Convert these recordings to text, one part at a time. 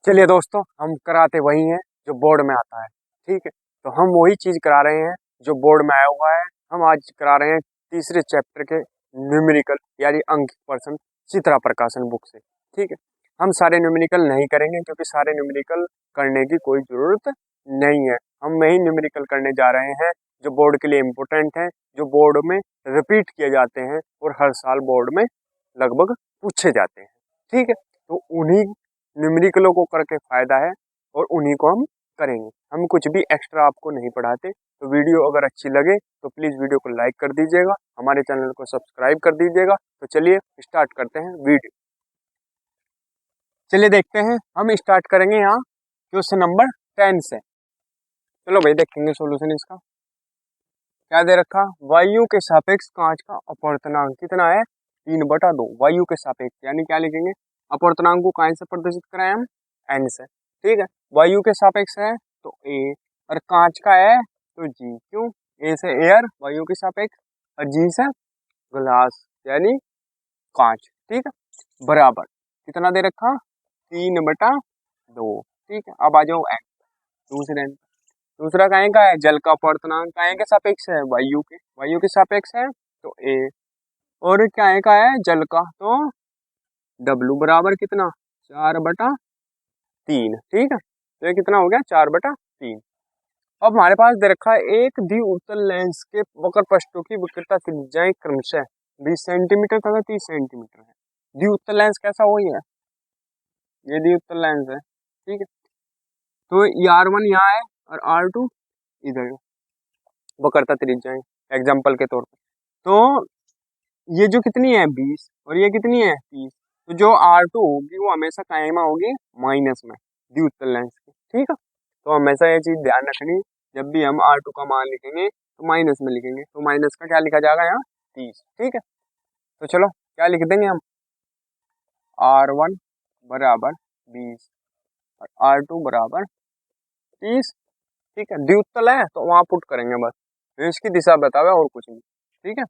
चलिए दोस्तों, हम कराते वही हैं जो बोर्ड में आता है। ठीक है, तो हम वही चीज़ करा रहे हैं जो बोर्ड में आया हुआ है। हम आज करा रहे हैं तीसरे चैप्टर के न्यूमेरिकल यानी अंक पर्सन चित्रा प्रकाशन बुक से। ठीक है, हम सारे न्यूमेरिकल नहीं करेंगे क्योंकि सारे न्यूमेरिकल करने की कोई ज़रूरत नहीं है। हम वही न्यूमेरिकल करने जा रहे हैं जो बोर्ड के लिए इम्पोर्टेंट है, जो बोर्ड में रिपीट किए जाते हैं और हर साल बोर्ड में लगभग पूछे जाते हैं। ठीक है, तो उन्हीं न्यूमेरिकलों को करके फ़ायदा है और उन्हीं को हम करेंगे। हम कुछ भी एक्स्ट्रा आपको नहीं पढ़ाते। तो वीडियो अगर अच्छी लगे तो प्लीज़ वीडियो को लाइक कर दीजिएगा, हमारे चैनल को सब्सक्राइब कर दीजिएगा। तो चलिए स्टार्ट करते हैं वीडियो। चलिए देखते हैं, हम स्टार्ट करेंगे यहाँ क्वेश्चन नंबर 10 से। चलो भाई देखेंगे सोल्यूशन इसका। क्या दे रखा, वायु के सापेक्ष कांच का अपवर्तनांक कितना है, 3/2। वायु के सापेक्ष यानी क्या लिखेंगे, अपवर्तनांक को कांच से प्रदर्शित कराएं हम एन से। ठीक है, वायु के सापेक्ष है तो ए, और कांच का है तो जी। क्यों, ए से एयर वायु के सापेक्ष और जी से ग्लास यानी कांच। ठीक है, बराबर कितना दे रखा, 3/2। ठीक है, अब आ जाओ एन दूसरे। दूसरा काहे का है, जल का अपवर्तनांक काहे के सापेक्ष है, वायु के सापेक्ष है तो ए, और काहे का है, जल का, तो डब्लू बराबर कितना, 4/3। ठीक है, तो ये कितना हो गया, 4/3। अब हमारे पास दे रखा है एक द्विउत्तल लेंस के वक्र पृष्ठों की विकृता त्रिज्याएं क्रमशः 20 सेंटीमीटर तथा 30 सेंटीमीटर है। द्विउत्तल लेंस कैसा, वही है, ये द्विउत्तल लेंस है। ठीक है, तो R1 यहाँ है और R2 इधर है, वक्रता त्रिज्याएं एग्जाम्पल के तौर पर। तो ये जो कितनी है 20 और ये कितनी है 30, तो जो R2 होगी वो हमेशा कायमा होगी माइनस में द्विउत्तल लेंस की। ठीक है, तो हमेशा ये चीज ध्यान रखनी, जब भी हम R2 का मान लिखेंगे तो माइनस में लिखेंगे, तो माइनस का क्या लिखा जाएगा यहाँ 30। ठीक है, तो चलो क्या लिख देंगे हम, R1 बराबर 20 और R2 बराबर 30। ठीक है, द्विउत्तल है तो वहां पुट करेंगे बस, तो इसकी दिशा बतावे और कुछ नहीं। ठीक है,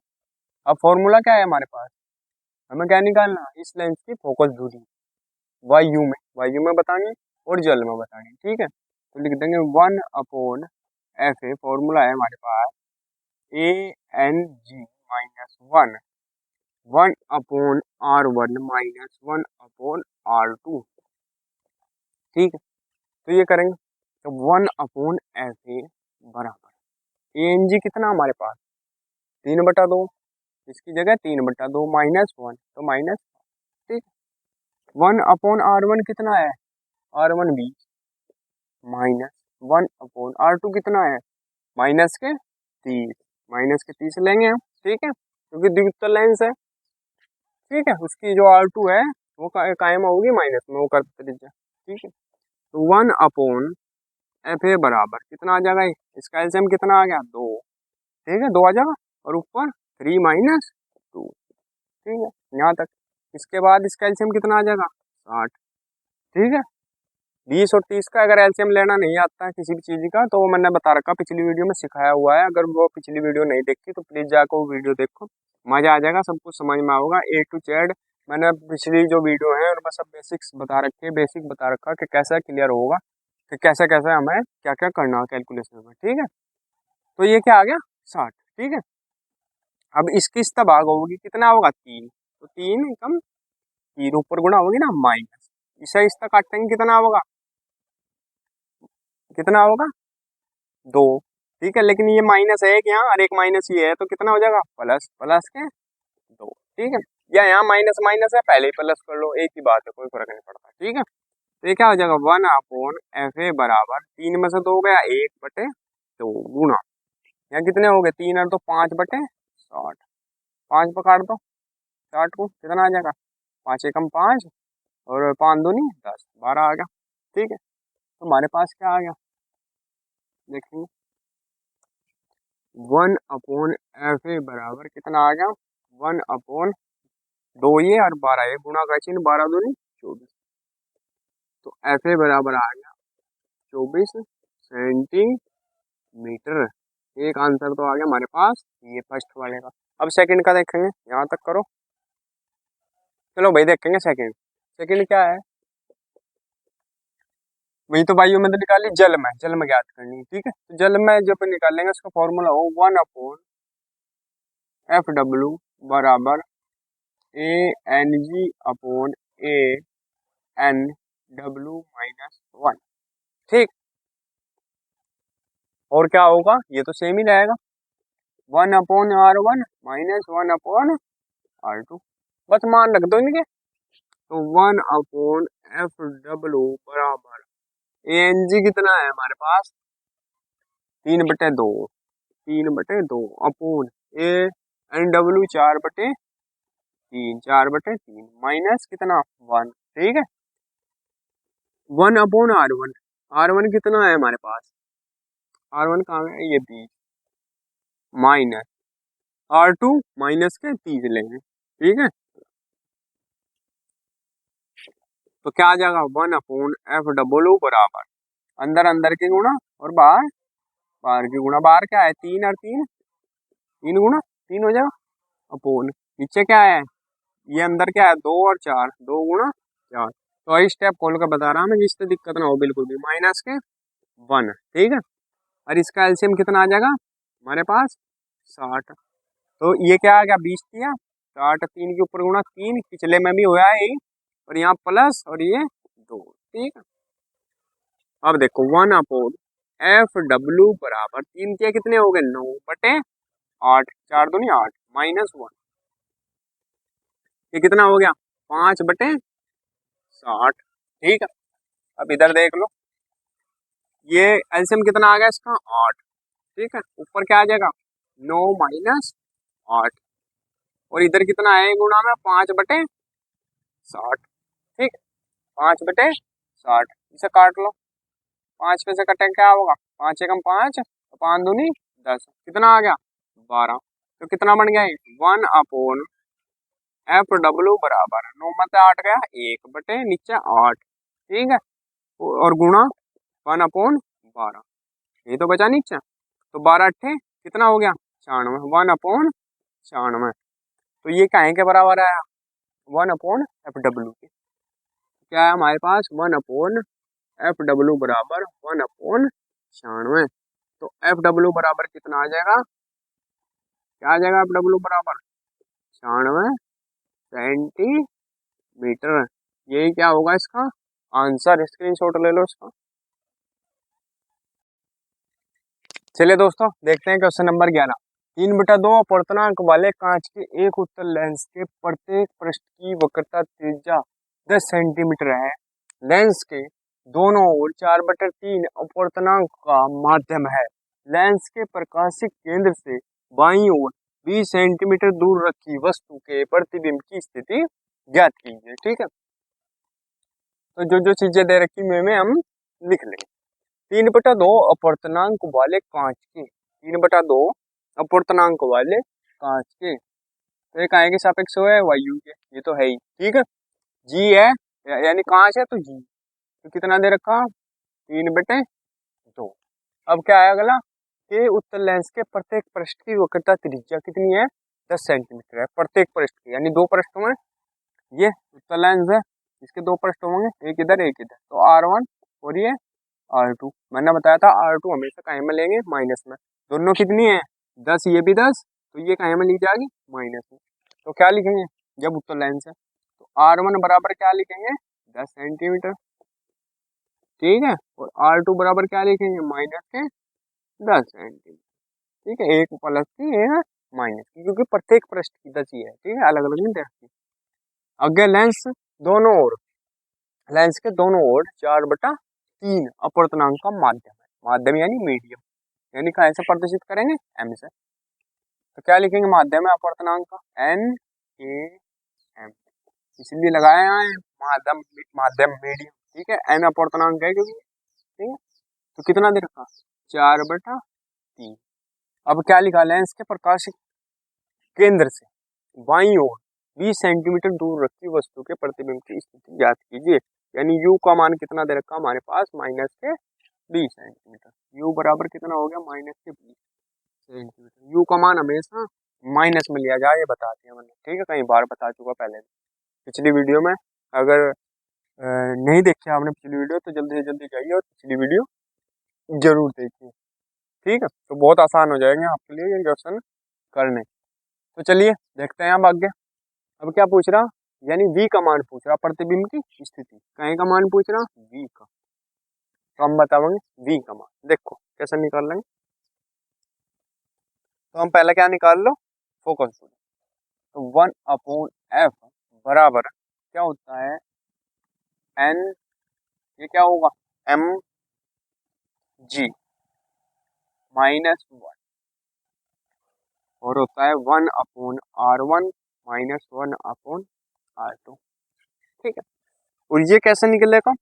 अब फॉर्मूला क्या है हमारे पास, हमें क्या निकालना, इस लेंस की फोकस दूरी वायु में बतानी और जल में बतानी। ठीक है, तो लिख देंगे 1/Fa, फॉर्मूला है हमारे पास Ang-1 1/R1 माइनस 1/R2। ठीक है, तो ये करेंगे तो 1/Fa बराबर Ang कितना हमारे पास 3/2, इसकी जगह 3/2 -1 तो माइनस। ठीक, 1/R1 कितना है, R1 20 माइनस 1/R2 कितना है, -30 लेंगे हम। ठीक है, क्योंकि द्विउत्तल लेंस है। ठीक है, उसकी जो R2 है वो कायम होगी माइनस में, वो कर त्रिज्या। ठीक है, तो 1/Fa बराबर कितना आ जाएगा, इसका एलसीएम कितना आ गया 2। ठीक है, 2 आ जाएगा और ऊपर 3 - 2। ठीक है, यहाँ तक। इसके बाद इसका एलसीएम कितना आ जाएगा 60। ठीक है, 20 और 30 का अगर एलसीएम लेना नहीं आता है किसी भी चीज़ का, तो वो मैंने बता रखा पिछली वीडियो में सिखाया हुआ है। अगर वो पिछली वीडियो नहीं देखी तो प्लीज़ जाकर वो वीडियो देखो, मज़ा आ जाएगा, सब कुछ समझ में आएगा A to Z। मैंने पिछली जो वीडियो है उनमें सब बेसिक्स बता रखे, बेसिक बता रखा कि कैसा क्लियर होगा, कि कैसे कैसे हमें क्या क्या करना है कैलकुलेशन में। ठीक है, तो ये क्या आ गया 60। ठीक है, अब इसकी इसका भाग होगी, कितना होगा 3, तो 3 कम 3 ऊपर गुणा होगी ना माइनस, इसे इसका काटेंगे कितना होगा, कितना होगा 2। ठीक है, लेकिन ये माइनस है एक यहाँ और एक माइनस ये है, तो कितना हो जाएगा प्लस प्लस के 2। ठीक है, या यहाँ माइनस माइनस है, पहले ही प्लस कर लो, एक ही बात है, कोई फर्क नहीं पड़ता। ठीक है, तो ये क्या हो जाएगा 1/Fa बराबर 3 में से 2 गया 1/2 गुणा, यहाँ कितने हो गए 3 और 2 5/60, 5 पकड़ दो 60 को, कितना आ जाएगा 5 एकम 5 और 5 दूनी 10, 12 आ गया। ठीक है, तो हमारे पास क्या आ गया देखेंगे, 1/Fa बराबर कितना आ गया, 1/2 ये और 12 ये, गुणा का चिन्ह 12 दूनी 24, तो Fa बराबर आ गया 24 सेंटीमीटर। एक आंसर तो आ गया हमारे पास ये फर्स्ट वाले का। अब सेकंड का देखेंगे, यहाँ तक करो। चलो भाई देखेंगे सेकंड। सेकंड क्या है, वही तो वायु में तो निकाली, जल में ज्ञात करनी, ठीक है। तो जल में जब निकालेंगे उसका फॉर्मूला हो 1/FW बराबर ANG/ANW-1, ठीक। और क्या होगा, ये तो सेम ही रहेगा, 1/R1 माइनस 1/R2, बस मान रख दो इनके। तो 1/FW बराबर ANG कितना है हमारे पास, 3/2, 3/2 अपोन ANW 4/3, 4/3 माइनस कितना 1, ठीक है। 1/R1, R1 कितना है हमारे पास, R1 कहाँ है, ये 20, माइनस R2 माइनस के 30 लेंगे, ठीक है। तो क्या आ जाएगा, 1/FW बराबर अंदर अंदर के गुणा और बाहर बाहर के गुणा, बाहर क्या है 3 और 3, 3 गुणा 3 हो जाएगा, अपोन नीचे क्या है, ये अंदर क्या है 2 और 4, 2 गुणा 4। तो वही स्टेप खोल कर बता रहा हूँ मैं, जिससे दिक्कत ना हो बिल्कुल भी, माइनस के 1, ठीक है। और इसका एलसीएम कितना आ जाएगा हमारे पास 60। तो ये क्या आ गया 20 दिया, 60 3 के ऊपर गुणा 3, पिछले में भी हुआ है यही, और यहाँ प्लस और ये 2, ठीक है। अब देखो 1/FW बराबर 3 के कितने हो गए 9/8, 4 दूनी 8 माइनस 1, ये कितना हो गया 5/60, ठीक है। अब इधर देख लो, ये एलसीएम कितना आ गया इसका 8, ठीक है। ऊपर क्या आ जाएगा 9 माइनस 8, और इधर कितना है गुणा में 5/60, ठीक है। 5/60 इसे काट लो, 5 पे से कटेंगे क्या होगा, 5 एकम 5, 5 दूनी 10, कितना आ गया 12। तो कितना बन गया 1/FW बराबर 9 में से 8 गया 1 नीचे 8, ठीक है। और गुणा 1/12, ये तो बचा नीचे। तो 12 अट्ठे कितना हो गया 96, 1/96। तो ये काहे के बराबर आया 1/FW के, क्या है हमारे पास 1/FW बराबर 1/96। तो FW बराबर कितना आ जाएगा, क्या आ जाएगा FW बराबर 96 सेंटीमीटर। यही क्या होगा इसका आंसर, स्क्रीनशॉट ले लो इसका। चलिए दोस्तों देखते हैं क्वेश्चन नंबर 11। 3/2 अपूर्णांक वाले कांच के एक उत्तल लेंस के प्रत्येक पृष्ठ की वक्रता त्रिज्या 10 सेंटीमीटर है। लेंस के दोनों ओर 4/3 अपूर्णांक का माध्यम है। लेंस के प्रकाशिक केंद्र से बाईं ओर 20 सेंटीमीटर दूर रखी वस्तु के प्रतिबिंब की स्थिति ज्ञात कीजिए, ठीक है। तो जो जो चीजें दे रखी में हम लिख लेंगे। 3/2 अपूर्णांक वाले कांच के, 3/2 अपूर्णांक वाले कांच के, तो ये काहे के सापेक्ष है वायु के, ये तो है ही, ठीक है। जी है यानी कांच है तो जी, तो कितना दे रखा 3/2। अब क्या है अगला कि उत्तल लेंस के प्रत्येक पृष्ठ की वक्रता त्रिज्या कितनी है 10 सेंटीमीटर है, प्रत्येक पृष्ठ की, यानी 2 पृष्ठ में ये उत्तल लेंस है, इसके 2 पृष्ठ होंगे, एक इधर एक इधर, तो R1 और ये R2। मैंने बताया था R2 हमेशा काहे में लेंगे माइनस में, दोनों कितनी है 10, ये भी 10, तो ये काहे में लिख जाएगी माइनस में। तो क्या लिखेंगे जब उत्तल लेंस है, तो R1 बराबर क्या लिखेंगे 10 सेंटीमीटर, ठीक है। और R2 बराबर क्या लिखेंगे माइनस के 10 सेंटीमीटर, ठीक है। एक प्लस की एक माइनस की, क्योंकि प्रत्येक पृष्ठ की 10 ही है, ठीक है, अलग अलग नहीं देखती। आगे लेंस दोनों ओर, लेंस के दोनों ओर 4/3 अपूर्णांक का माध्यम है, माध्यम यानी मीडियम, यानी कहाँ से प्रदर्शित करेंगे एम से। तो क्या लिखेंगे माध्यम है अपूर्णांक का NaM, इसलिए लगाया है माध्यम, माध्यम मीडियम, ठीक है। N अपूर्णांक है क्योंकि, ठीक है। तो कितना दे रखा 4/3। अब क्या लिखा लेंस के प्रकाशिक केंद्र से बाईं ओर 20 सेंटीमीटर दूर रखी वस्तु के प्रतिबिंब की स्थिति ज्ञात कीजिए, यानी U का मान कितना दे रखा हमारे पास माइनस के 20 सेंटीमीटर। U बराबर कितना हो गया माइनस के 20 सेंटीमीटर। U का मान हमेशा माइनस में लिया जाए, ये बताते हैं मैंने, ठीक है, कई बार बता चुका पहले पिछली वीडियो में। अगर नहीं देखी आपने पिछली वीडियो तो जल्दी से जल्दी जाइए और पिछली वीडियो जरूर देखिए। ठीक है, तो बहुत आसान हो जाएंगे आपके लिए ये क्वेश्चन करने। तो चलिए देखते हैं अब आगे। अब क्या पूछ रहा, यानी v का मान पूछ रहा, प्रतिबिंब की स्थिति कहीं का मान पूछ रहा v का। तो हम बताएंगे v का मान, देखो कैसे निकाल लेंगे। तो हम पहले क्या निकाल लो, फोकस। तो 1/f बराबर क्या होता है n, ये क्या होगा m g -1 और होता है 1/r1 -1/r2। ठीक है, और ये कैसे निकलेगा,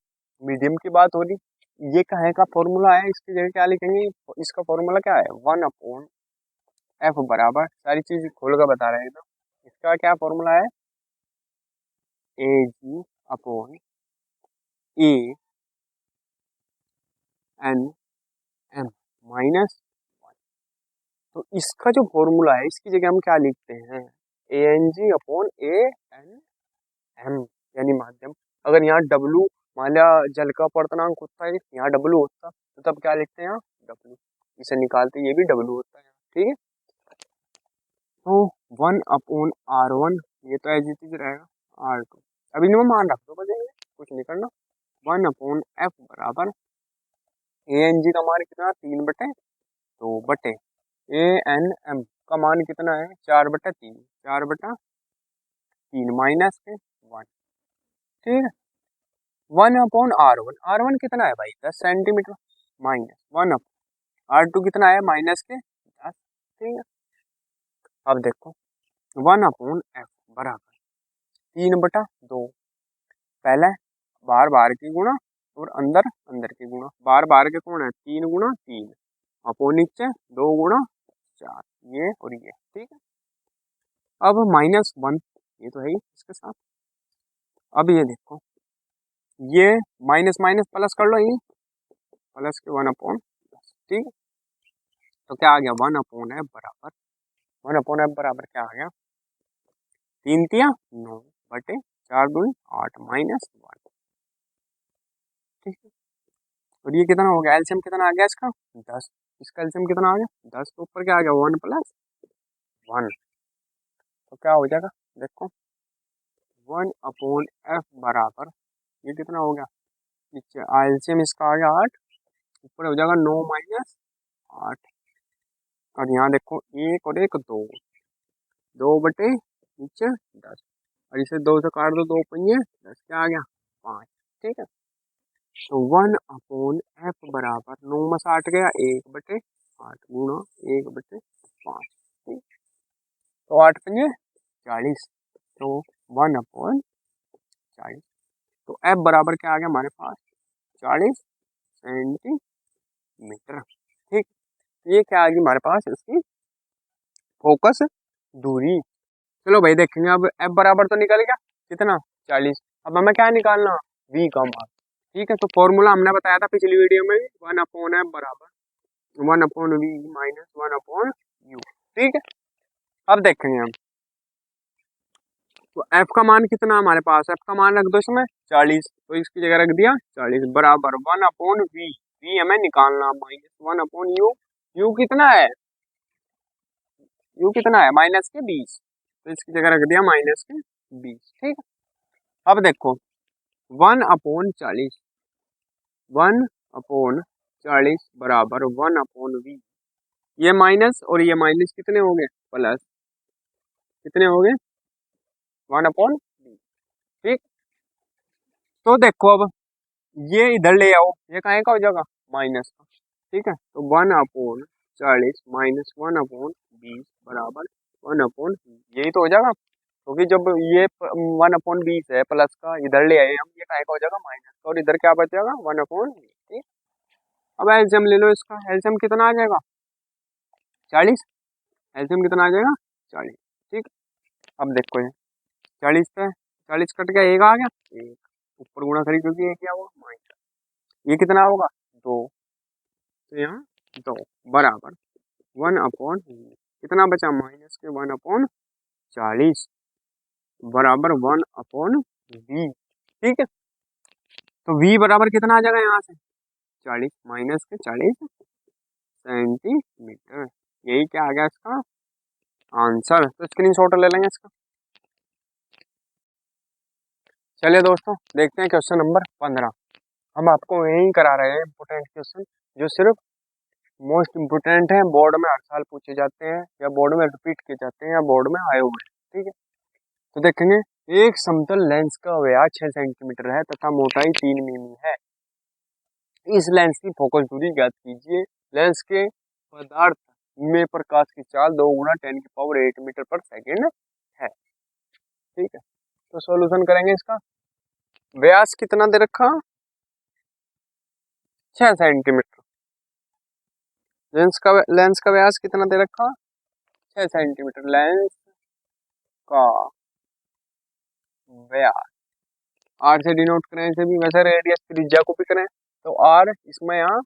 मीडियम की बात हो रही, ये कहे का फॉर्मूला है, इसकी जगह क्या लिखेंगे, इसका फॉर्मूला क्या है 1/f बराबर, सारी चीज खोल कर बता रहे हैं एकदम। इसका क्या फॉर्मूला है Ag/A n m -1। तो इसका जो फॉर्मूला है इसकी जगह हम क्या लिखते हैं Ag/A n m, यानी माध्यम। अगर यहाँ W मान लिया जल का अपवर्तनांक होता है, यहाँ W होता तो तब क्या लिखते हैं यहाँ W, इसे निकालते ये भी W होता है। ठीक है, तो 1/r1 ये तो एज इट इज रहेगा r2। अब इनमें मान रख दो, बस कुछ नहीं करना। 1/f बराबर Ag का मान कितना 3/2 बटे Anm का मान कितना है 4/3, 4/3 -1। ठीक है, 1/r1, r1 कितना है भाई 10 सेंटीमीटर, -1/r2 कितना है -10। ठीक है, अब देखो 1/f बराबर 3/2, पहले बार बार की गुणा और अंदर अंदर की गुणा, बार बार के कौन है 3 गुणा 3 अपो नीचे 2 गुणा 4, ये और ये। ठीक है, अब -1 ये तो है ही इसके साथ। अब ये देखो, ये माइनस माइनस प्लस कर लो, ये प्लस के 1/10। ठीक है, तो क्या आ गया 1/f बराबर, 1/f बराबर क्या आ गया 3×3 = 9 बटे 4×2 = 8 -1। ठीक है, और ये कितना हो गया, एलसीएम कितना आ गया इसका 10, इसका एलसीएम कितना आ गया 10, तो ऊपर क्या आ गया 1 + 1, तो क्या हो जाएगा देखो 1/f बराबर ये कितना हो गया, नीचे एलसीएम इसका आ गया 8, ऊपर हो जाएगा 9 - 8, और यहाँ देखो 1 और 1 2, 2/नीचे 10, और इसे 2 से काट दो, 2 पंजे 10, क्या आ गया 5। ठीक है, तो 1/f बराबर 9 में से 8 गया 1/8 गुणा 1/5। ठीक, तो 8 पंजे 40, तो 1/40, तो f बराबर क्या आ गया हमारे पास 40 सेंटीमीटर। ठीक, ये क्या आ गई हमारे पास इसकी फोकस दूरी। चलो भाई देखेंगे, अब f बराबर तो निकल गया कितना 40, अब हमें क्या निकालना v का मान। ठीक है, तो फॉर्मूला हमने बताया था पिछली वीडियो में, 1/f बराबर 1/v -1/u। ठीक है, अब देखेंगे हम, तो f का मान कितना हमारे पास, f का मान रख दो इसमें 40, तो इसकी जगह रख दिया 40 बराबर 1/v, v हमें निकालना -1/u, u कितना है, u कितना है -20, तो इसकी जगह रख दिया -20। ठीक है, अब देखो 1/40, 1/40 बराबर 1/v, ये माइनस और ये माइनस कितने हो गए प्लस, कितने हो गए 1/v। ठीक, तो देखो अब ये इधर ले आओ, ये कहाँ का हो जाएगा माइनस का। ठीक है, तो 1/40 -1/20 बराबर 1/, यही तो हो जाएगा, क्योंकि जब ये 1/20 है प्लस का, इधर ले आए हम, ये कहाँ का हो जाएगा माइनस का, और इधर क्या बच जाएगा 1/20। ठीक, अब एल्सियम ले लो इसका, एल्सियम कितना आ जाएगा 40, एल्सियम कितना आ जाएगा 40। ठीक, अब देखो ये 40 पे 40 कट गया, एक आ गया, एक ऊपर गुणा करी क्योंकि एक क्या हुआ माइनस, ये कितना होगा 2, तो यहाँ 2 बराबर 1/, कितना बचा माइनस के 1/40 बराबर 1/v। ठीक है, तो v बराबर कितना आ जाएगा यहाँ से 40 माइनस के 40 सेंटीमीटर। यही क्या आ गया इसका आंसर। तो स्क्रीनशॉट ले लेंगे इसका। चलिए दोस्तों देखते हैं क्वेश्चन नंबर 15। हम आपको यही करा रहे हैं इंपोर्टेंट क्वेश्चन जो सिर्फ मोस्ट इम्पोर्टेंट है, बोर्ड में हर साल पूछे जाते हैं या बोर्ड में रिपीट किए जाते हैं या बोर्ड में आए हुए हैं। ठीक है, तो देखेंगे एक समतल लेंस का व्यास 6 सेंटीमीटर है तथा मोटाई 3 मिमी है। इस लेंस की फोकस दूरी ज्ञात कीजिए। लेंस के पदार्थ में प्रकाश की चाल 2 गुना 10 की पावर 8 मीटर पर सेकेंड है। ठीक है, तो सॉल्यूशन करेंगे इसका। व्यास कितना दे रखा 6 सेंटीमीटर। लेंस का व्यास कितना दे रखा 6 सेंटीमीटर। लेंस का व्यास आर से डिनोट करें इसे भी, वैसे रेडियस त्रिज्या को भी करें तो आर इसमें यहाँ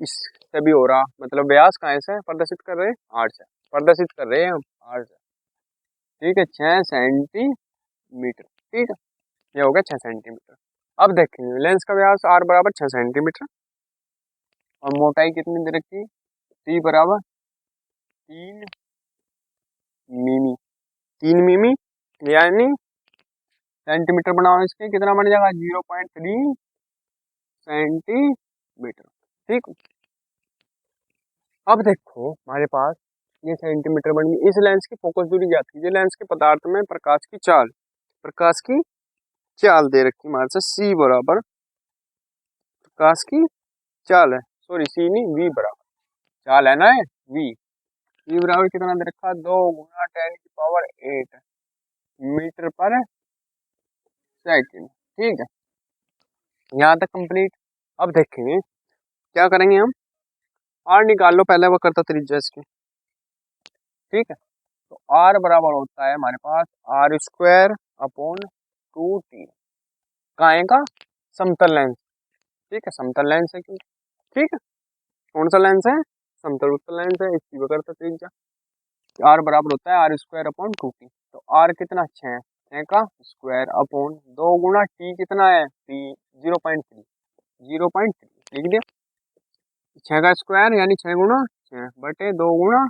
इससे भी हो रहा, मतलब व्यास कहाँ से प्रदर्शित कर रहे हैं आर से प्रदर्शित कर रहे हैं हम आर से। ठीक है 6 सेंटीमीटर। ठीक है, ये हो गया 6 सेंटीमीटर। अब देखेंगे लेंस का व्यास आर बराबर 6 सेंटीमीटर और मोटाई कितनी दे रखी टी बराबर 3 मिमी। 3 मिमी यानी सेंटीमीटर बनाओ इसके कितना बन जाएगा 0.3 सेंटीमीटर। ठीक, अब देखो हमारे पास ये सेंटीमीटर बन गई। इस लेंस की फोकस दूरी ज्ञात कीजिए। लेंस के पदार्थ में प्रकाश की चाल दे रखी हमारे से सी बराबर प्रकाश की चाल है, सॉरी सी नहीं वी बराबर चाल है ना वी। वी बराबर कितना दे रखा 2 गुना 10 की पावर 8 मीटर पर सेकेंड। ठीक है, यहाँ तक कंप्लीट। अब देखेंगे क्या करेंगे हम, आर निकाल लो पहले वो करता त्रिज्या इसकी। ठीक है, तो आर बराबर होता है हमारे पास आर स्क्वायर अपॉन 2t। काहे का समतल लेंस। ठीक है, समतल लेंस है क्यों। ठीक है, कौन सा लेंस है समतल उत्तल लेंस है, इसकी वो करता त्रिज्या। आर बराबर होता है आर स्क्वायर अपॉन 2t। तो आर कितना 6 का स्क्वायर अपॉन 2 गुना टी कितना है टी 0.3 0.3 लिख दिया। 6 का स्क्वायर यानी 6 गुना 6 बटे 2 गुना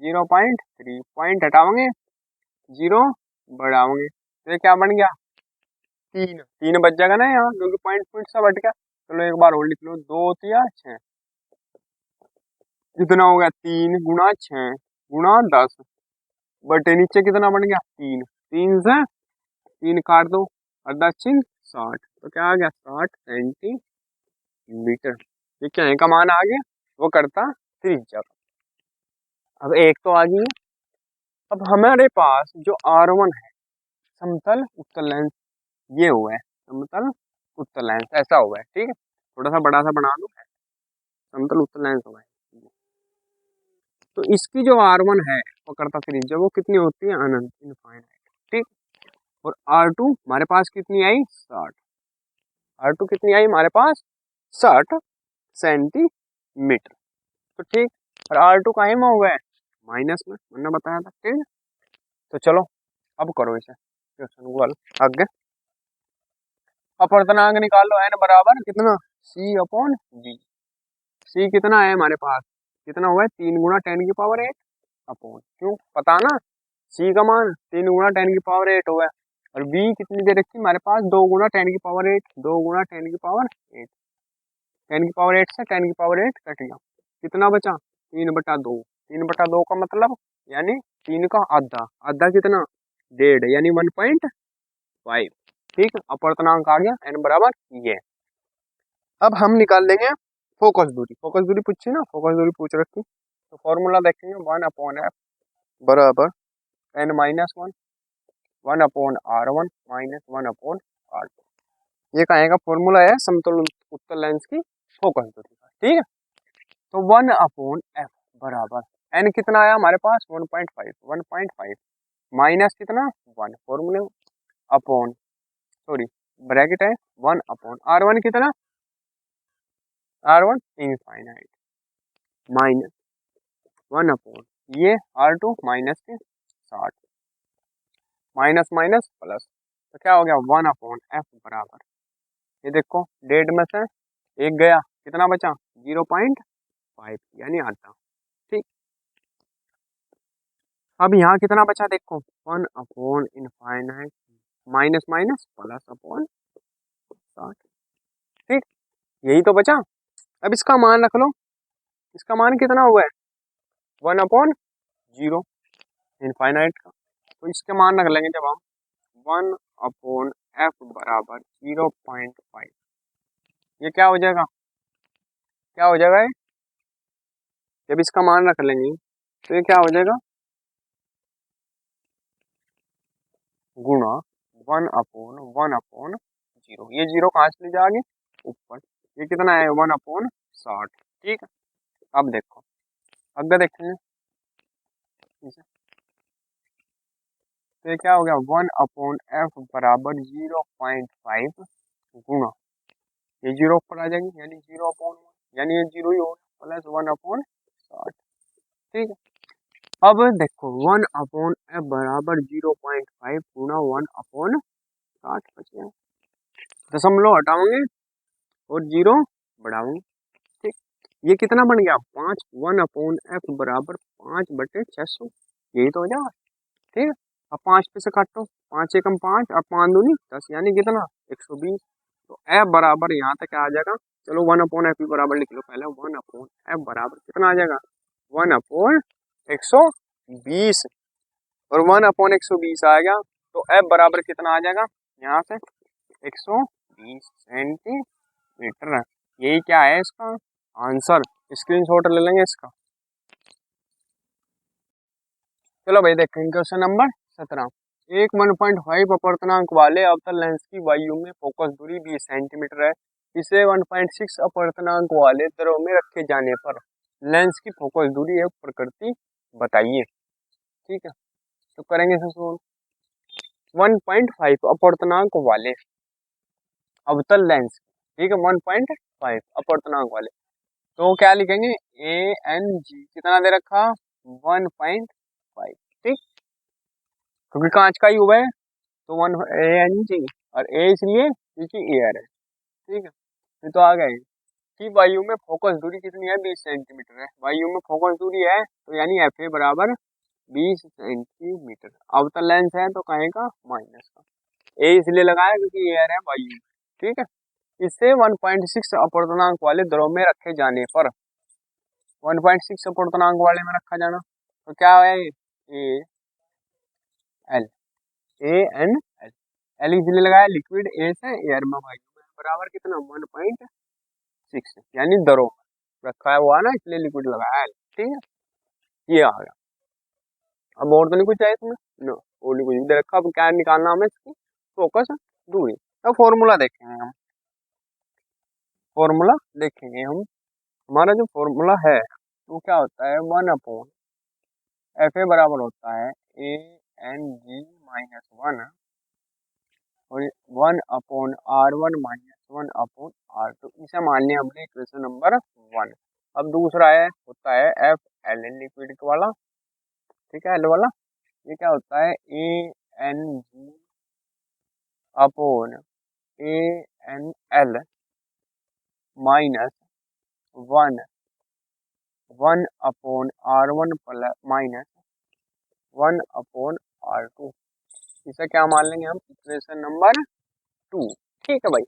0.3 पॉइंट हटाओगे 0 बढ़ाओगे तो ये क्या बन गया 3। 3 बच जाएगा ना यहाँ क्योंकि पॉइंट पॉइंट सा बट गया। चलो एक बार और लिख लो 2 तिया 6 कितना हो गया 3 गुना 6 गुना 10 बटे नीचे कितना बन गया 3। 3 से 3 काट दो और 10 60 तो क्या आ गया 60 सेंटीमीटर। ये क्या है का मान आ गया वो करता त्रिज्या। अब एक तो आ गई। अब हमारे पास जो R1 है समतल उत्तल लेंस ये हुआ है, समतल उत्तल लेंस ऐसा हुआ है। ठीक है, थोड़ा सा बड़ा सा बना दो समतल उत्तल लेंस हुआ है। तो इसकी जो R1 है वक्रता त्रिज्या वो कितनी होती है अनंत इनफाइनाइट। ठीक, और R2 हमारे पास कितनी आई 60। R2 कितनी आई हमारे पास 60 सेंटीमीटर। तो ठीक, और R2 कहीं में हुआ है माइनस में मैंने बताया था। ठीक है, तो चलो अब करो इसे क्वेश्चन को हल आगे। अपवर्तनांक निकाल लो n बराबर कितना c अपॉन v। c कितना है हमारे पास कितना हुआ है 3 गुना 10 की पावर 8 अपॉन क्यों पता ना c का मान 3 गुना 10 की पावर 8 हुआ है और v कितनी दे रखी हमारे पास 2 गुना 10 की पावर 8 2 गुना 10 की पावर 8 10 की पावर 8 से 10 की पावर 8 कट गया कितना बचा 3/2। 3/2 का मतलब यानी 3 का आधा आधा कितना 1.5 यानी 1.5। ठीक, अपवर्तनांक आ गया n बराबर ये। अब हम निकाल लेंगे फोकस दूरी। फोकस दूरी पूछी ना, फोकस दूरी पूछ रखी तो फॉर्मूला देखेंगे 1/f बराबर n-1 1/r1 माइनस 1/r2। ये कहेगा फॉर्मूला है समतल उत्तल लेंस की फोकस दूरी का। ठीक है, तो 1/f बराबर n कितना आया हमारे पास 1.5 माइनस कितना 1 फॉर्मूले अपॉन सॉरी ब्रैकेट है 1/r1 कितना R1 इनफाइनाइट माइनस 1 ये R2 माइनस के 60 माइनस माइनस प्लस तो क्या हो गया 1/f बराबर ये देखो डेढ़ में से एक गया, कितना बचा 0.5 यानी आधा। ठीक, अब यहाँ कितना बचा देखो 1/इनफाइनाइट माइनस माइनस प्लस अपॉन 60। ठीक, यही तो बचा। अब इसका मान रख लो, इसका मान कितना हुआ है 1/0 इनफाइनाइट का, तो इसके मान रख लेंगे जब हम 1/f बराबर 0.5। ये क्या हो जाएगा, क्या हो जाएगा ये, जब इसका मान रख लेंगे तो ये क्या हो जाएगा गुणा 1/1/0। ये जीरो कहाँ से ले जाओगे ऊपर, ये कितना है 1/60। ठीक है, अब देखो अगर देखेंगे इसे, तो ये क्या हो गया 1/f बराबर 0.5 गुणा, ये जीरो ऊपर आ जाएगी यानी 0/1, यानी ये जीरो ही होगा प्लस 1/60। ठीक है, अब देखो 1/f बराबर 0.5 गुणा 1/60 बच गया, दशमलव हटाओगे और जीरो बढ़ाओगे। ठीक, ये कितना बन गया 5, 1/f बराबर 5/600, यही तो हो जाएगा। ठीक है, अब 5 पे से काटो, 5 एकम 5 और 5 दूनी 10 यानी कितना 120। तो f बराबर यहाँ तक आ जाएगा, चलो 1/f बराबर लिख लो पहले, 1/f बराबर कितना आ जाएगा 1/120, और 1/120 आ गया तो f बराबर कितना आ जाएगा यहाँ से 120 सेंटीमीटर। यही क्या है इसका आंसर, स्क्रीनशॉट ले लेंगे इसका। चलो भाई देखेंगे क्वेश्चन नंबर 17। एक 1.5 अपवर्तनांक वाले अवतल लेंस की वायु में फोकस दूरी 20 सेंटीमीटर है। इसे 1.6 अपवर्तनांक वाले द्रव में रखे जाने पर लेंस की फोकस दूरी एवं प्रकृति बताइए। ठीक है, तो करेंगे इसे सोल्व। 1.5 अपवर्तनांक वाले अवतल लेंस, ठीक है 1.5 अपवर्तनांक वाले, तो क्या लिखेंगे ए एन जी, कितना दे रखा 1.5। ठीक, क्योंकि कांच का ही हुआ है तो 1 ए एन जी, और ए इसलिए क्योंकि एयर है। ठीक है, ये तो आ गए कि वायु में फोकस दूरी कितनी है 20 सेंटीमीटर है, वायु में फोकस दूरी है तो यानी एफ ए बराबर 20 सेंटीमीटर। अवतल लेंस है तो कहेगा माइनस का, ए इसलिए लगाया क्योंकि एयर है वायु। ठीक है, इससे 1.6 अपवर्तनांक वाले द्रव में रखे जाने पर, 1.6 अपवर्तनांक वाले में रखा जाना तो क्या है A L, A N L, L इसलिए लगाया लिक्विड ए से एयर में वायु में बराबर कितना 1.6 यानी द्रव में रखा हुआ ना इसलिए लिक्विड लगाया एल। ठीक है, ये आ गया। अब और तो नहीं कुछ चाहिए तुम्हें, नो और नहीं कुछ दे रखा। अब क्या निकालना हमें इसकी फोकस दूरी, तो फॉर्मूला देखेंगे हम, फॉर्मूला देखेंगे हम। हमारा जो फॉर्मूला है वो क्या होता है 1/एफ ए बराबर होता है ए एन जी -1 और 1/R1 -1/R2, इसे मान लिया हमने इक्वेशन नंबर 1। अब दूसरा है होता है एफ एल लिक्विड वाला, ठीक है एल वाला, ये क्या होता है A N G upon A N L -1 1/R1 -1/R2, इसे क्या मान लेंगे हम इक्वेशन नंबर 2। ठीक है भाई,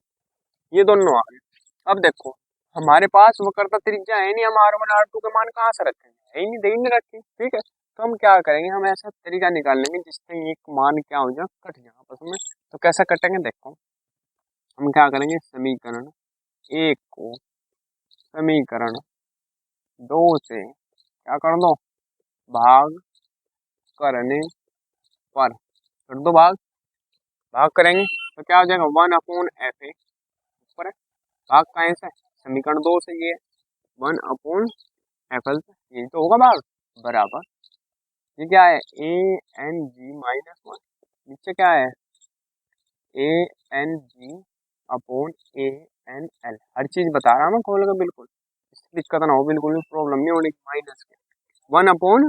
ये दोनों आ गए। अब देखो हमारे पास वक्रता त्रिज्या है नहीं, हम R1 R2 के मान कहाँ से रखेंगे, है ही नहीं, दे ही नहीं रखी। ठीक है, तो हम क्या करेंगे, हम ऐसा तरीका निकाल लेंगे जिससे एक मान क्या हो जाए कट जाए आपस में। तो कैसा कटेंगे देखो, हम क्या करेंगे समीकरण 1 को समीकरण 2 से क्या कर दो भाग करने पर, कर दो भाग, भाग करेंगे तो क्या हो जाएगा 1/एफ ए, ऊपर है भाग कहाँ से समीकरण 2 से, ये 1/एफ एल, यही तो होगा भाग बराबर, ये क्या है ए एन जी -1, नीचे क्या है A N G upon A N L, हर चीज बता रहा हूँ मैं खोल कर बिल्कुल, इससे दिक्कत ना हो, बिल्कुल भी प्रॉब्लम नहीं होने की। माइनस के 1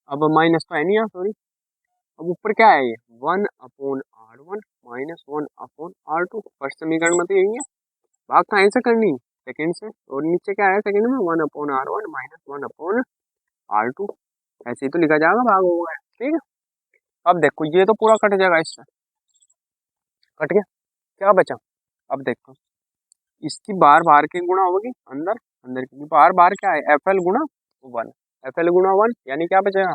अब माइनस तो है नहीं यहाँ सॉरी, अब ऊपर क्या है ये 1/R R1 minus one upon R2। First समीकरण में तो यही है, भाग कहाँ से करनी, सेकंड से, और नीचे क्या है सेकंड में, 1/R1 माइनस 1/R2। ऐसे ही तो लिखा जाएगा, भाग होगा, ठीक है। अब देखो ये तो पूरा कट जाएगा, इससे कट गया, क्या बचा, अब देखो इसकी बार बार के गुणा होगी, अंदर अंदर की बार बार क्या है, FL गुणा 1, FL गुणा 1 यानी क्या बचेगा,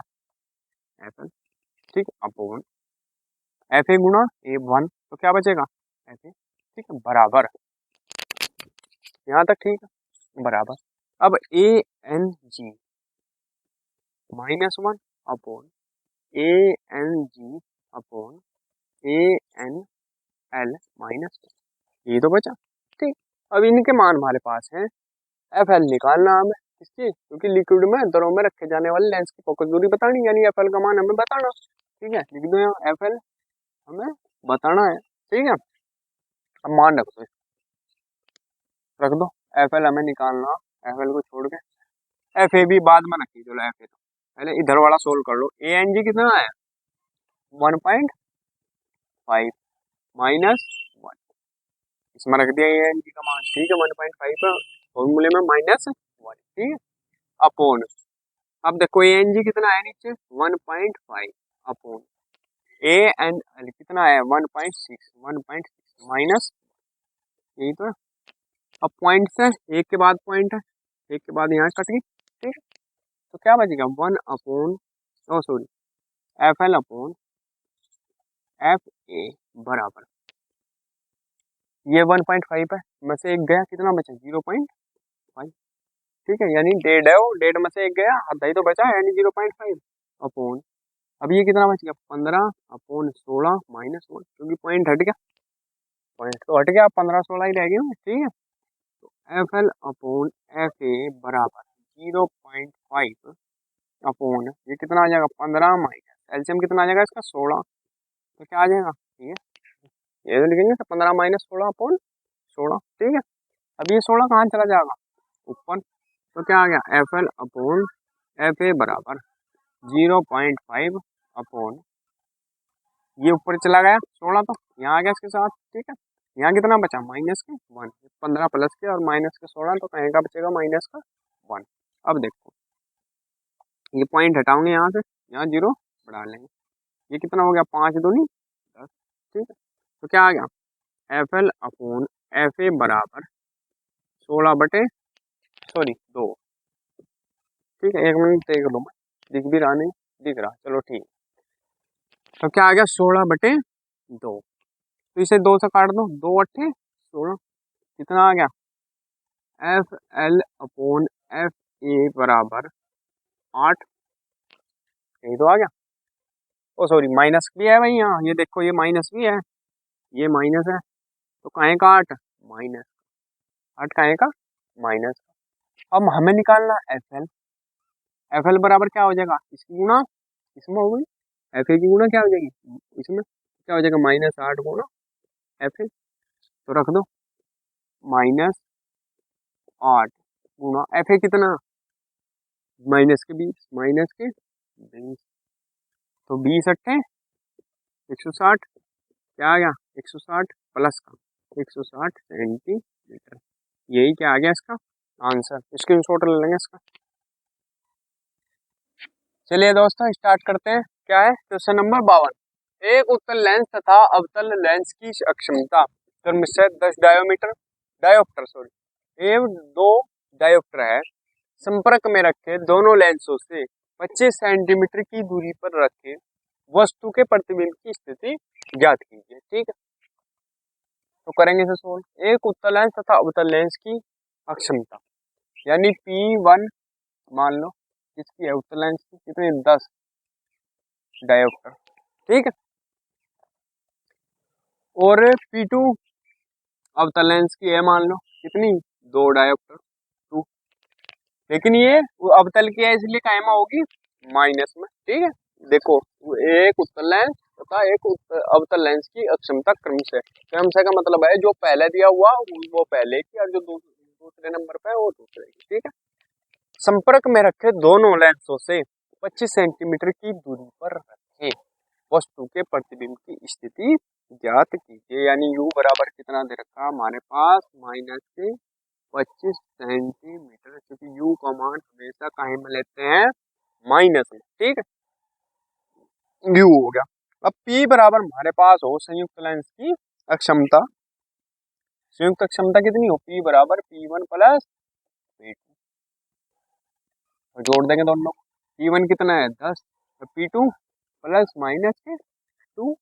FL, ठीक, अपॉन FA गुणा A1, तो क्या बचेगा, FA, ठीक है, बराबर, यहाँ तक ठीक है, बराबर। अब ANG minus 1 upon ANG upon ANL minus, ये तो बचा, ठीक। अब इनके मान हमारे पास हैं, FL निकालना हमें किसकी, क्योंकि लिक्विड में दरों में रखे जाने वाले लेंस की फोकस दूरी बतानी, यानी FL का मान हमें बताना, ठीक है, लिख दो यहाँ FL हमें बताना है, ठीक है। अब मान रख दो, रख दो, FL हमें निकालना, FL को छोड़ के FA भी बाद में रखी, चलो FA तो पहले इधर वाला सोल्व कर लो। ANG कितना है, 1.5 माइनस 1, इसमें रख दिया ANG का मान, ठीक है, 1.5 है, फॉर्मूले में माइनस 1, ठीक है, अपॉन, अब देखो ANG कितना है नीचे, 1.5 अपॉन ANL कितना है, 1.6 माइनस, यही तो है। अब पॉइंट से एक के बाद पॉइंट है, एक के बाद यहाँ कट गई, ठीक है, तो क्या बचेगा, 1 अपॉन, ओ सॉरी, FL अपॉन FA बराबर, ये 1.5 है, में से एक गया, कितना बचा, 0.5, ठीक है, यानी डेढ़ है, वो डेढ़ में से एक गया, आधा ही तो बचा, यानी 0.5 अपॉन, अब ये कितना बच गया, 15 अपॉन 16 माइनस 1, क्योंकि पॉइंट हट गया, पॉइंट तो हट गया, 15-16 ही रह गए, ठीक है। तो FL अपॉन FA बराबर 0.5 अपॉन, ये कितना आ जाएगा, 15 माइनस एलसीएम कितना आ जाएगा इसका, 16, तो क्या आ जाएगा, ये तो लिखेंगे 15 माइनस 16 अपॉन 16, ठीक है। अब ये 16 कहाँ चला जाएगा, ऊपर, तो क्या आ गया, FL अपॉन FA बराबर 0.5 अपॉन, ये ऊपर चला गया 16, तो यहाँ आ गया इसके साथ, ठीक है। यहाँ कितना बचा, माइनस के 1, 15 प्लस के और माइनस के 16, तो कहीं का बचेगा, माइनस का 1। अब देखो ये पॉइंट हटाओगे यहाँ से, यहाँ 0 बढ़ा लेंगे, ये कितना हो गया, 5 दूनी 10, ठीक है। तो क्या आ गया, FL अपॉन FA बराबर 16/2, ठीक है, 1 मिनट देख लो, मैं दिख भी रहा नहीं, दिख रहा, चलो ठीक। तो क्या आ गया, 16/2, तो इसे 2 से काट दो, 2 अट्ठे 16, कितना आ गया, FL अपॉन FA बराबर 8, यही तो आ गया, ओ सॉरी माइनस भी है भाई, यहाँ ये देखो ये माइनस भी है, ये माइनस है, तो काहे का 8, माइनस 8 काहे का, माइनस। अब हमें निकालना FL, FL बराबर क्या हो जाएगा, इसकी गुणा इसमें हो गई, FA की गुणा क्या हो जाएगी, इसमें क्या हो जाएगा, -8 गुणा FA, तो रख दो -8 गुणा FA कितना, माइनस के 20, माइनस के 20, तो 20 अट्ठे 160, क्या आ गया, 160 प्लस का 160 सेंटीमीटर, यही क्या आ गया इसका आंसर, स्क्रीनशॉट ले लेंगे इसका। चलिए दोस्तों स्टार्ट करते हैं, क्या है क्वेश्चन नंबर 52, एक उत्तल लेंस तथा अवतल लेंस की अक्षमता क्रमशः 10 डायोप्टर सॉरी एवं 2 डायोप्टर है, संपर्क में रखे दोनों लेंसों से 25 सेंटीमीटर की दूरी पर रखे वस्तु के प्रतिबिंब की स्थिति ज्ञात कीजिए, ठीक है। तो करेंगे इसे सोल्व, एक उत्तल लेंस तथा अवतल लेंस की अक्षमता, यानी P1 मान लो किसकी है, उत्तल लेंस की, कितनी 10 डायोप्टर, ठीक है, और P2 अवतल लेंस की है मान लो कितनी 2 डायोप्टर 2, लेकिन ये अवतल की है इसलिए कायमा होगी माइनस में, ठीक है। देखो एक उत्तल लेंस तथा एक अवतल लेंस की अक्षमता क्रमशः, क्रमशः का मतलब है जो पहले दिया हुआ वो पहले की और जो दूसरे नंबर पे है वो दूसरे की, ठीक है। संपर्क में रखे दोनों लेंसों से 25 सेंटीमीटर की दूरी पर रखे वस्तु के प्रतिबिंब की स्थिति ज्ञात कीजिए, यानी u बराबर कितना दे रखा हमारे पास -25 सेंटीमीटर, क्योंकि u का मान हमेशा कहीं में लेते हैं, माइनस में। ठीक है, u हो गया। अब p बराबर हमारे पास हो संयुक्त लेंस की अक्षमता, संयुक्त क्षमता कितनी हो, p बराबर P1 प्लस P2, और जोड़ देंगे दोनों। P1 कितना है 10, तो P2 प्लस माइनस के 2।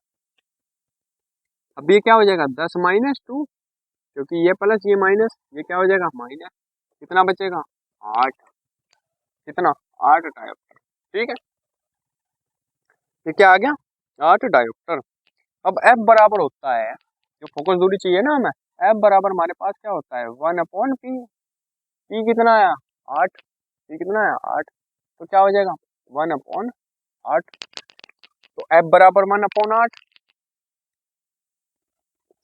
अब ये क्या हो जाएगा 10 माइनस 2, क्योंकि ये प्लस ये माइनस, ये क्या हो जाएगा माइनस, कितना बचेगा 8, कितना 8 डायोप्टर। ठीक है, ये क्या आ गया 8 डायोप्टर। अब F बराबर होता है, जो फोकस दूरी चाहिए ना हमें, F बराबर हमारे पास क्या होता है 1/P। P कितना आया 8, P कितना आया 8, तो क्या हो जाएगा 1/8। तो F बराबर 1/8।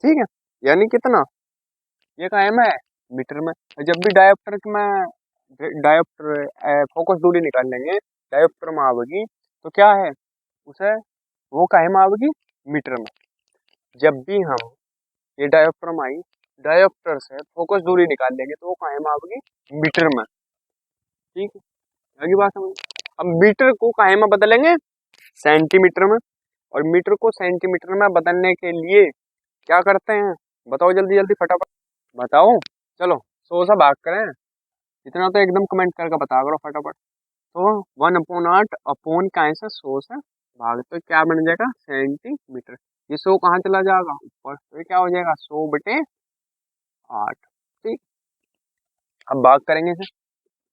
ठीक है, यानी कितना, ये का एम है मीटर में। जब भी डायोप्टर में डायोप्टर फोकस दूरी निकाल लेंगे, डायोप्टर में आवेगी तो क्या है उसे, वो काहे में आवेगी मीटर में। जब भी हम ये डायोप्टर में आई, डायोप्टर से फोकस दूरी निकाल लेंगे तो वो काहे में आवेगी मीटर में। ठीक है, आगे बात समझ। अब मीटर को काहे में बदलेंगे सेंटीमीटर में, और मीटर को सेंटीमीटर में बदलने के लिए क्या करते हैं, बताओ जल्दी जल्दी फटाफट बताओ। चलो 100 से भाग करें, इतना तो एकदम कमेंट करके बता करो फटाफट। तो 1/8 अपॉन का ऐसा 100 से भाग, तो क्या बन जाएगा सेंटीमीटर। ये 100 कहाँ चला जाएगा ऊपर, तो ये क्या हो जाएगा 100/8। ठीक, अब भाग करेंगे इसे,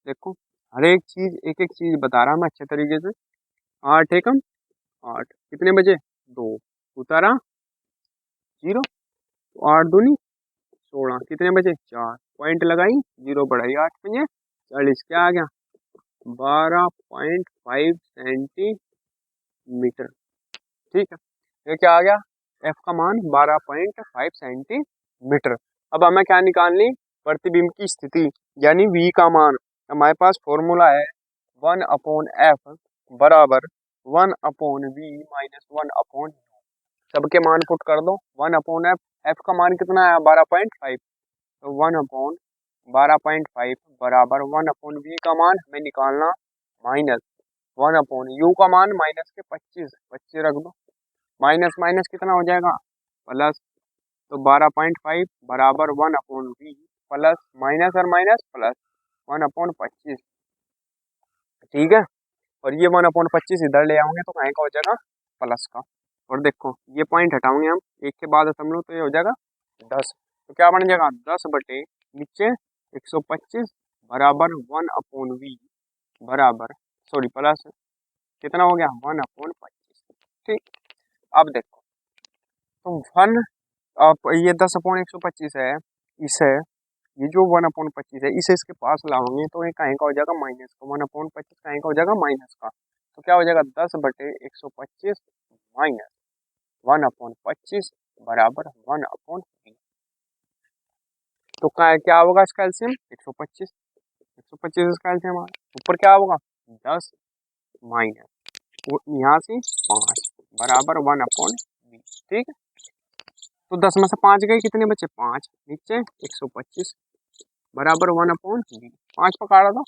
देखो हर एक चीज एक एक चीज बता रहा मैं अच्छे तरीके से। 8 एकम 8, कितने बजे 2, उतारा 0, तो 8 दूनी 16, कितने बजे 4, पॉइंट लगाई 0 बढ़ाई 8 पंजे 40, क्या आ गया 12.5 सेंटीमीटर। ठीक है, ये क्या आ गया एफ का मान 12.5 सेंटीमीटर। अब हमें क्या निकालनी, प्रतिबिंब की स्थिति, यानी v का मान। हमारे पास फॉर्मूला है 1/f बराबर 1/v माइनस 1/u। सबके मान पुट कर दो, 1/f, f का मान कितना है 12.5, तो 1/12.5 बराबर 1/v का मान हमें निकालना, माइनस 1/u का मान माइनस के 25 रख दो, माइनस माइनस कितना हो जाएगा प्लस, तो 12.5 बराबर 1/v प्लस माइनस और माइनस प्लस 1/25। ठीक है, और ये 1/25 इधर ले आओगे तो कहीं का हो जाएगा प्लस का। और देखो ये पॉइंट हटाओगे हम एक के बाद हम लोग, तो ये हो जाएगा 10, तो क्या बन जाएगा 10 बटे नीचे 125 बराबर 1/v बराबर, सॉरी प्लस कितना हो गया 1/25। ठीक, अब देखो तो 1, अब ये 10/125 है, इसे ये जो 1/25 है इसे इसके पास लाओगे तो ये कहीं का हो जाएगा माइनस का, 1/25 कहीं का हो जाएगा माइनस का, तो क्या हो जाएगा 10/125 माइनस 1/25 बराबर 1/v। तो क्या होगा इसका एलसीएम 125, 125 इसका एलसीएम ऊपर क्या होगा 10 माइनस यहाँ से 5 बराबर 1/v। ठीक है, तो 10 में से 5 गए, कितने बचे 5, नीचे 125 बराबर 1/v। 5 पकड़ा दो,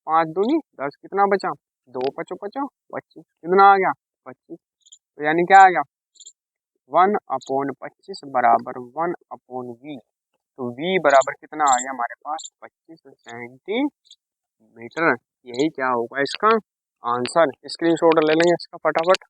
5 दूनी 10, कितना बचा 2 पचो पचो 25, कितना आ गया 25, तो यानी क्या आ गया 1/25 बराबर 1/v। तो v बराबर कितना आ गया हमारे पास 25 सेंटीमीटर। यही क्या होगा इसका आंसर, स्क्रीनशॉट ले लेंगे इसका फटाफट।